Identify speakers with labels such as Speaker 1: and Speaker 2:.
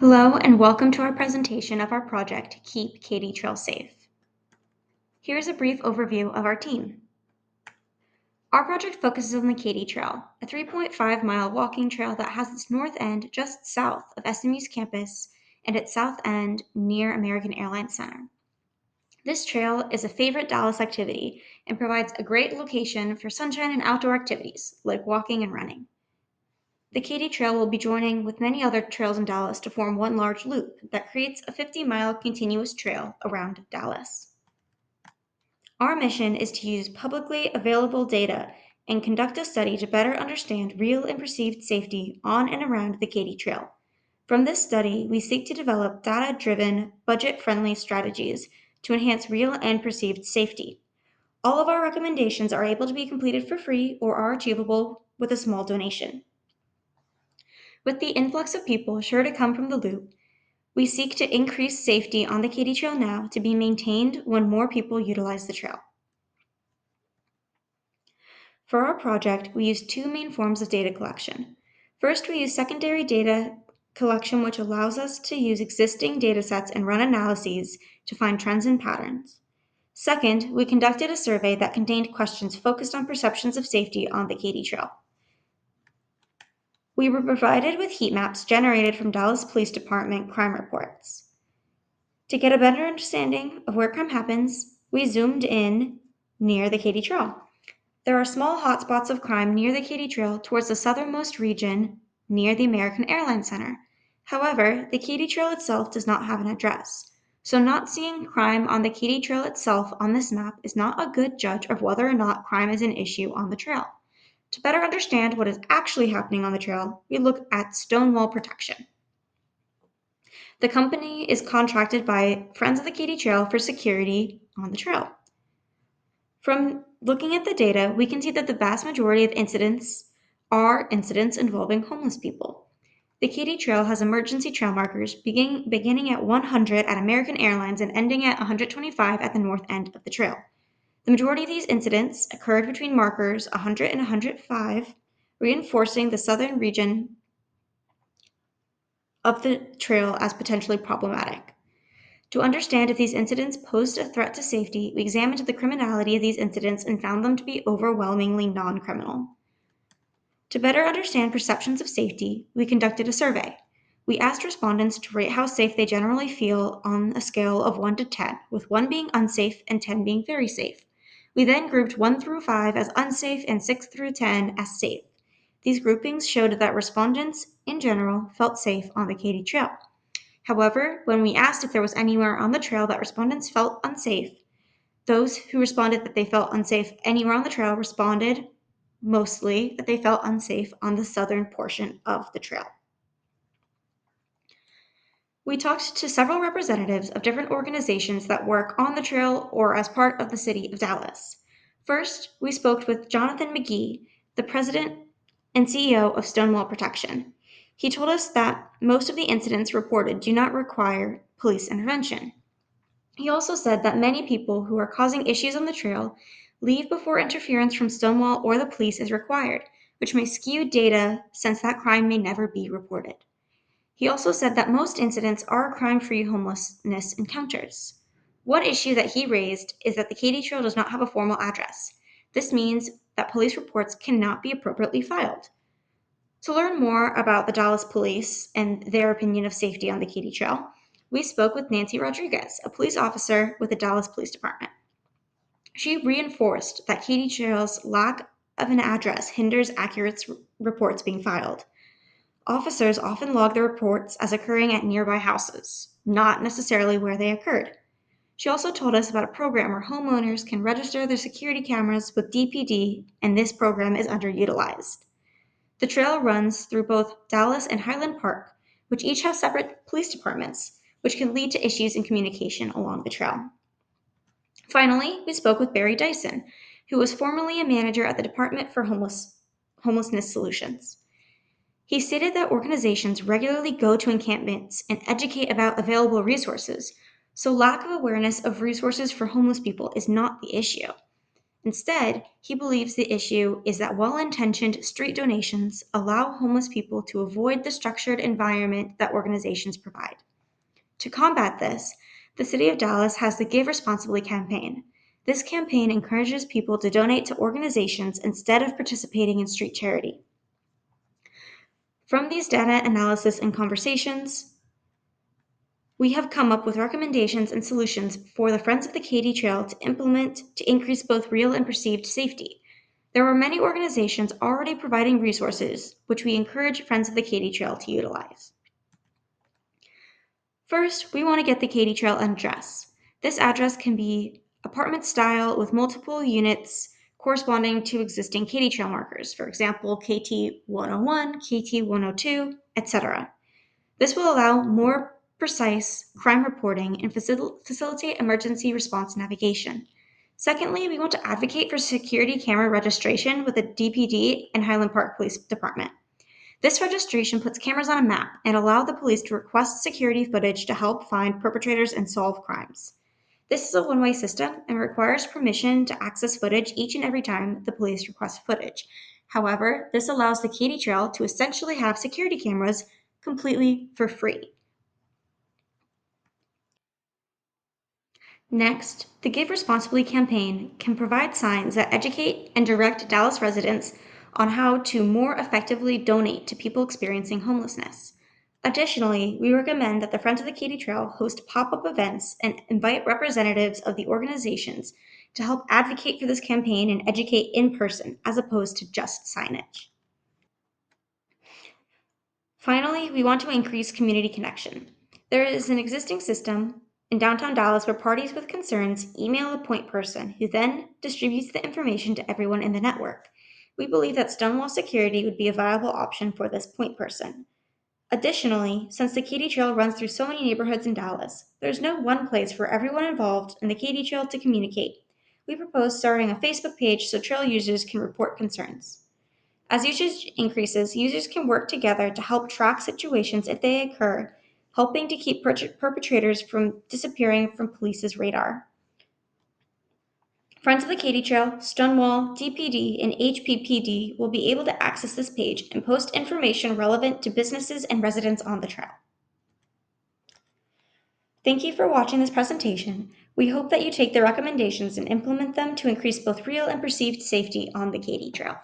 Speaker 1: Hello and welcome to our presentation of our project, Keep Katy Trail Safe. Here's a brief overview of our team. Our project focuses on the Katy Trail, a 3.5-mile walking trail that has its north end just south of SMU's campus and its south end near American Airlines Center. This trail is a favorite Dallas activity and provides a great location for sunshine and outdoor activities like walking and running. The Katy Trail will be joining with many other trails in Dallas to form one large loop that creates a 50-mile continuous trail around Dallas. Our mission is to use publicly available data and conduct a study to better understand real and perceived safety on and around the Katy Trail. From this study, we seek to develop data-driven, budget-friendly strategies to enhance real and perceived safety. All of our recommendations are able to be completed for free or are achievable with a small donation. With the influx of people sure to come from the loop, we seek to increase safety on the Katy Trail now to be maintained when more people utilize the trail. For our project, we use two main forms of data collection. First, we use secondary data collection, which allows us to use existing data sets and run analyses to find trends and patterns. Second, we conducted a survey that contained questions focused on perceptions of safety on the Katy Trail. We were provided with heat maps generated from Dallas Police Department crime reports. To get a better understanding of where crime happens, we zoomed in near the Katy Trail. There are small hotspots of crime near the Katy Trail towards the southernmost region near the American Airlines Center. However, the Katy Trail itself does not have an address, so not seeing crime on the Katy Trail itself on this map is not a good judge of whether or not crime is an issue on the trail. To better understand what is actually happening on the trail, we look at stonewall protection. The company is contracted by Friends of the Katy Trail for security on the trail. From looking at the data, we can see that the vast majority of incidents are incidents involving homeless people. The Katy Trail has emergency trail markers beginning at 100 at American Airlines and ending at 125 at the north end of the trail. The majority of these incidents occurred between markers 100 and 105, reinforcing the southern region of the trail as potentially problematic. To understand if these incidents posed a threat to safety, we examined the criminality of these incidents and found them to be overwhelmingly non-criminal. To better understand perceptions of safety, we conducted a survey. We asked respondents to rate how safe they generally feel on a scale of 1 to 10, with 1 being unsafe and 10 being very safe. We then grouped 1 through 5 as unsafe and 6 through 10 as safe. These groupings showed that respondents, in general, felt safe on the Katy Trail. However, when we asked if there was anywhere on the trail that respondents felt unsafe, those who responded that they felt unsafe anywhere on the trail responded mostly that they felt unsafe on the southern portion of the trail. We talked to several representatives of different organizations that work on the trail or as part of the city of Dallas. First, we spoke with Jonathan McGee, the president and CEO of Stonewall Protection. He told us that most of the incidents reported do not require police intervention. He also said that many people who are causing issues on the trail leave before interference from Stonewall or the police is required, which may skew data since that crime may never be reported. He also said that most incidents are crime-free homelessness encounters. One issue that he raised is that the Katy Trail does not have a formal address. This means that police reports cannot be appropriately filed. To learn more about the Dallas Police and their opinion of safety on the Katy Trail, we spoke with Nancy Rodriguez, a police officer with the Dallas Police Department. She reinforced that Katy Trail's lack of an address hinders accurate reports being filed. Officers often log the reports as occurring at nearby houses, not necessarily where they occurred. She also told us about a program where homeowners can register their security cameras with DPD, and this program is underutilized. The trail runs through both Dallas and Highland Park, which each have separate police departments, which can lead to issues in communication along the trail. Finally, we spoke with Barry Dyson, who was formerly a manager at the Department for Homelessness Solutions. He stated that organizations regularly go to encampments and educate about available resources, so lack of awareness of resources for homeless people is not the issue. Instead, he believes the issue is that well intentioned street donations allow homeless people to avoid the structured environment that organizations provide. To combat this, the City of Dallas has the Give Responsibly campaign. This campaign encourages people to donate to organizations instead of participating in street charity. From these data analysis and conversations, we have come up with recommendations and solutions for the Friends of the Katy Trail to implement to increase both real and perceived safety. There are many organizations already providing resources, which we encourage Friends of the Katy Trail to utilize. First, we want to get the Katy Trail address. This address can be apartment style with multiple units corresponding to existing Katy Trail markers, for example, KT 101, KT 102, etc. This will allow more precise crime reporting and facilitate emergency response navigation. Secondly, we want to advocate for security camera registration with the DPD and Highland Park Police Department. This registration puts cameras on a map and allows the police to request security footage to help find perpetrators and solve crimes. This is a one-way system and requires permission to access footage each and every time the police request footage. However, this allows the Katy Trail to essentially have security cameras completely for free. Next, the Give Responsibly campaign can provide signs that educate and direct Dallas residents on how to more effectively donate to people experiencing homelessness. Additionally, we recommend that the Friends of the Katy Trail host pop up events and invite representatives of the organizations to help advocate for this campaign and educate in person as opposed to just signage. Finally, we want to increase community connection. There is an existing system in downtown Dallas where parties with concerns email a point person who then distributes the information to everyone in the network. We believe that Stonewall Security would be a viable option for this point person. Additionally, since the Katy Trail runs through so many neighborhoods in Dallas, there's no one place for everyone involved in the Katy Trail to communicate. We propose starting a Facebook page so trail users can report concerns. As usage increases, users can work together to help track situations if they occur, helping to keep perpetrators from disappearing from police's radar. Friends of the Katy Trail, Stonewall, DPD, and HPPD will be able to access this page and post information relevant to businesses and residents on the trail. Thank you for watching this presentation. We hope that you take the recommendations and implement them to increase both real and perceived safety on the Katy Trail.